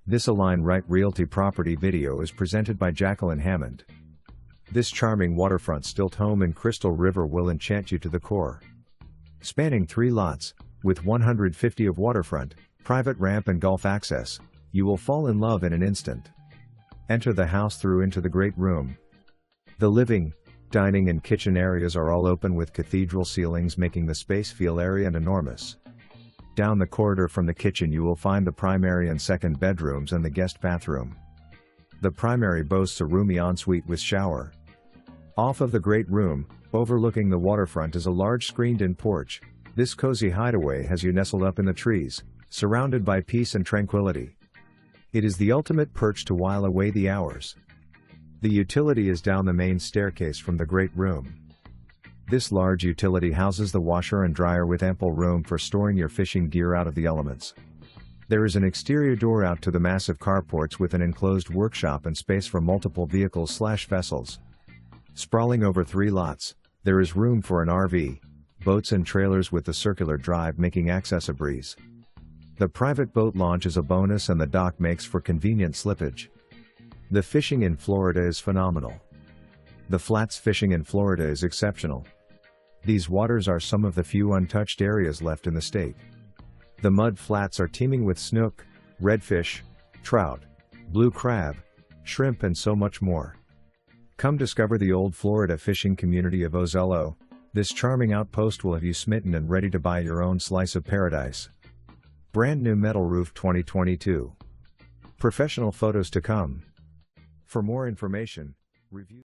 This Align Right Realty property video is presented by Jacqueline Hammond. This charming waterfront stilt home in Crystal River will enchant you to the core. Spanning 3 lots, with 150 of waterfront, private ramp and golf access, you will fall in love in an instant. Enter the house through into the great room. The living, dining and kitchen areas are all open with cathedral ceilings making the space feel airy and enormous. Down the corridor from the kitchen you will find the primary and second bedrooms and the guest bathroom. The primary boasts a roomy ensuite with shower. Off of the great room, overlooking the waterfront is a large screened-in porch. This cozy hideaway has you nestled up in the trees, surrounded by peace and tranquility. It is the ultimate perch to while away the hours. The utility is down the main staircase from the great room. This large utility houses the washer and dryer with ample room for storing your fishing gear out of the elements. There is an exterior door out to the massive carports with an enclosed workshop and space for multiple vehicles/vessels. Sprawling over 3 lots, there is room for an RV, boats and trailers with the circular drive making access a breeze. The private boat launch is a bonus and the dock makes for convenient slippage. The fishing in Florida is phenomenal. The flats fishing in Florida is exceptional. These waters are some of the few untouched areas left in the state. The mud flats are teeming with snook, redfish, trout, blue crab, shrimp and so much more. Come discover the old Florida fishing community of Ozello. This charming outpost will have you smitten and ready to buy your own slice of paradise. Brand new metal roof 2022. Professional photos to come. For more information, review